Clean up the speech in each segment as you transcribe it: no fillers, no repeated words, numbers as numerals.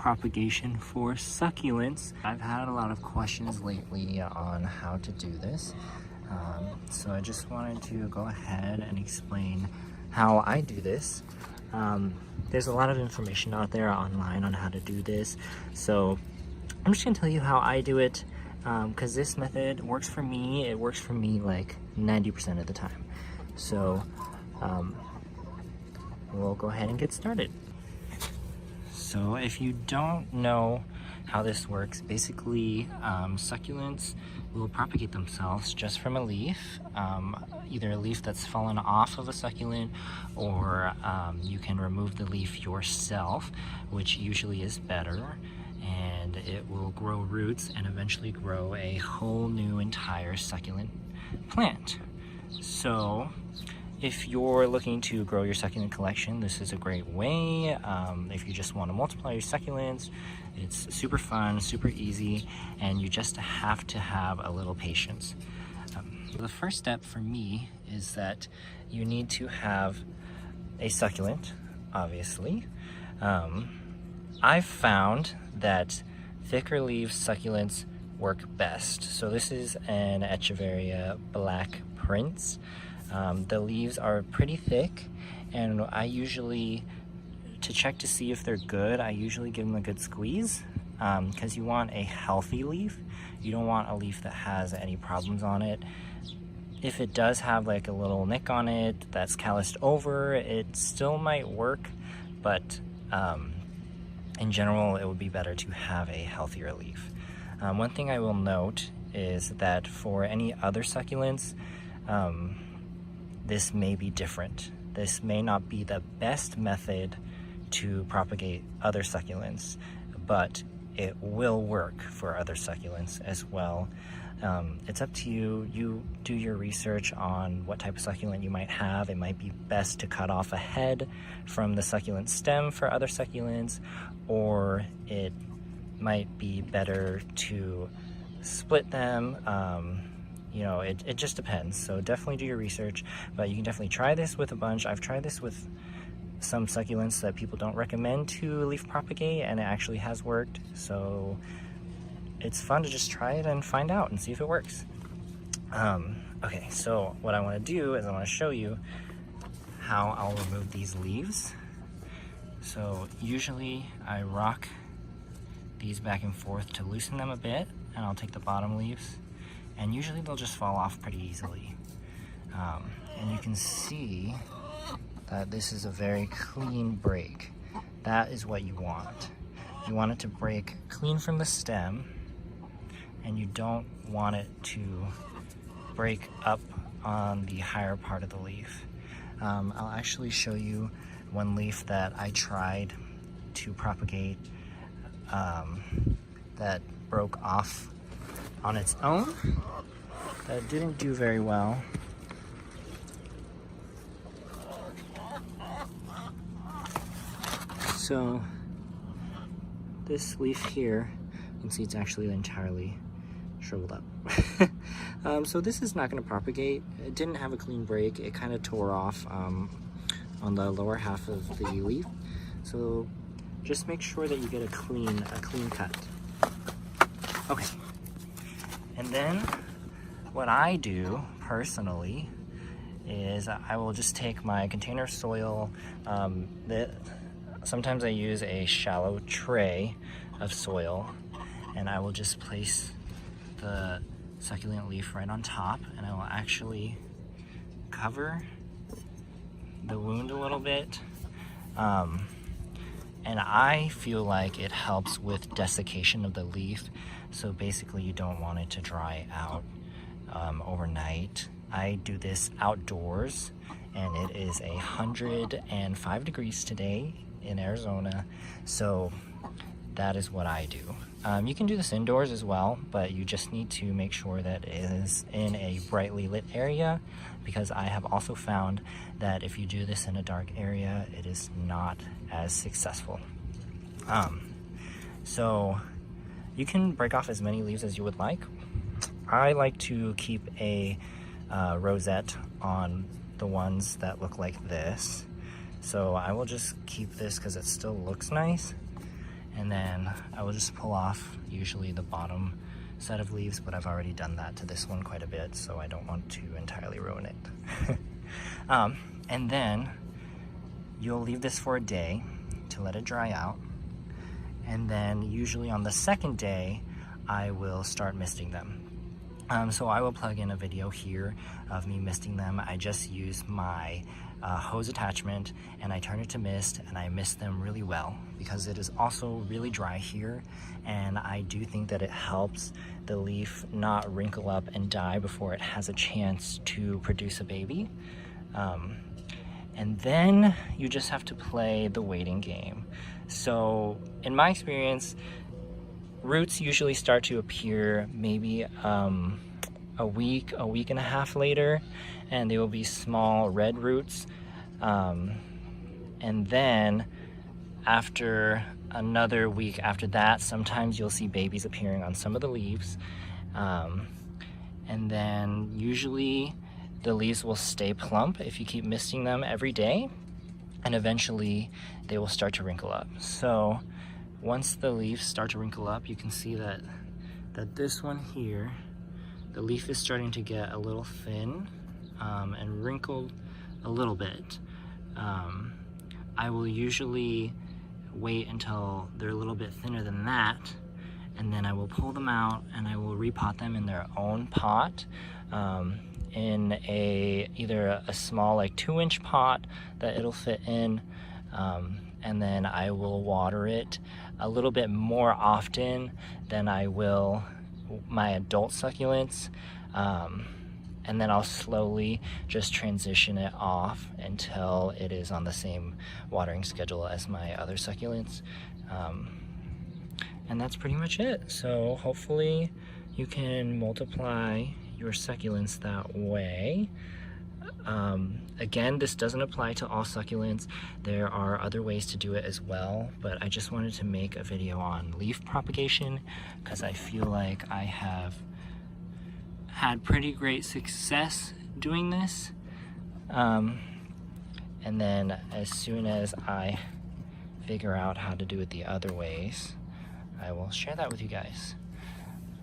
propagation for succulents. I've had a lot of questions lately on how to do this. So I just wanted to go ahead and explain how I do this. There's a lot of information out there online on how to do this. So I'm just gonna tell you how I do it, because this method works for me. It works for me like 90% of the time. So we'll go ahead and get started. So if you don't know how this works, basically succulents will propagate themselves just from a leaf, either a leaf that's fallen off of a succulent, or you can remove the leaf yourself, which usually is better, and it will grow roots and eventually grow a whole new entire succulent plant. So if you're looking to grow your succulent collection, this is a great way. If you just want to multiply your succulents, it's super fun, super easy, and you just have to have a little patience. The first step for me is that you need to have a succulent, obviously. I've found that thicker leaf succulents work best. So this is an Echeveria Black Prince. The leaves are pretty thick, and I usually, to check to see if they're good, I usually give them a good squeeze, because you want a healthy leaf. You don't want a leaf that has any problems on it. If it does have like a little nick on it that's calloused over, it still might work, but in general, it would be better to have a healthier leaf. One thing I will note is that for any other succulents, this may be different. This may not be the best method to propagate other succulents, but it will work for other succulents as well. It's up to you. You do your research on what type of succulent you might have. It might be best to cut off a head from the succulent stem for other succulents, or it might be better to split them. You know, it just depends. So definitely do your research, but you can definitely try this with a bunch. I've tried this with some succulents that people don't recommend to leaf propagate, and it actually has worked. So it's fun to just try it and find out and see if it works. Okay, so what I want to do is I want to show you how I'll remove these leaves. So usually I rock these back and forth to loosen them a bit, and I'll take the bottom leaves, and usually they'll just fall off pretty easily. And you can see that this is a very clean break. That is what you want. You want it to break clean from the stem, and you don't want it to break up on the higher part of the leaf. I'll actually show you one leaf that I tried to propagate that broke off on its own. That didn't do very well. So this leaf here, you can see it's actually entirely shriveled up. So this is not going to propagate. It didn't have a clean break. It kind of tore off on the lower half of the leaf. So just make sure that you get a clean cut. Okay. And then what I do personally is I will just take my container soil. Sometimes I use a shallow tray of soil, and I will just place the succulent leaf right on top, and I will actually cover the wound a little bit. And I feel like it helps with desiccation of the leaf. So basically you don't want it to dry out overnight. I do this outdoors, and it is 105 degrees today in Arizona. So that is what I do. You can do this indoors as well, but you just need to make sure that it is in a brightly lit area, because I have also found that if you do this in a dark area, it is not as successful. So you can break off as many leaves as you would like. I like to keep a rosette on the ones that look like this. So I will just keep this because it still looks nice. and then I will just pull off usually the bottom set of leaves, but I've already done that to this one quite a bit, so I don't want to entirely ruin it. And then you'll leave this for a day to let it dry out, and then usually on the second day I will start misting them. So I will plug in a video here of me misting them. I just use my hose attachment and I turn it to mist, and I mist them really well because it is also really dry here, and I do think that it helps the leaf not wrinkle up and die before it has a chance to produce a baby. And then you just have to play the waiting game. So in my experience, roots usually start to appear maybe a week and a half later, and they will be small red roots. And then after another week after that, sometimes you'll see babies appearing on some of the leaves. And then usually the leaves will stay plump if you keep misting them every day, and eventually they will start to wrinkle up. So once the leaves start to wrinkle up, you can see that this one here, the leaf is starting to get a little thin and wrinkled a little bit. I will usually wait until they're a little bit thinner than that, and then I will pull them out and I will repot them in their own pot, in either a small like 2-inch pot that it'll fit in, and then I will water it a little bit more often than I will my adult succulents, and then I'll slowly just transition it off until it is on the same watering schedule as my other succulents. And that's pretty much it. So hopefully you can multiply your succulents that way. Again, this doesn't apply to all succulents. There are other ways to do it as well, but I just wanted to make a video on leaf propagation because I feel like I have had pretty great success doing this. And then as soon as I figure out how to do it the other ways, I will share that with you guys.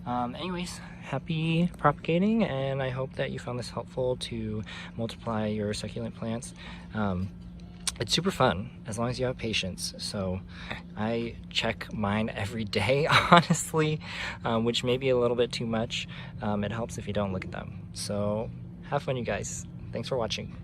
Anyways, happy propagating, and I hope that you found this helpful to multiply your succulent plants. It's super fun as long as you have patience. So I check mine every day, honestly, which may be a little bit too much. It helps if you don't look at them. So have fun, you guys. Thanks for watching.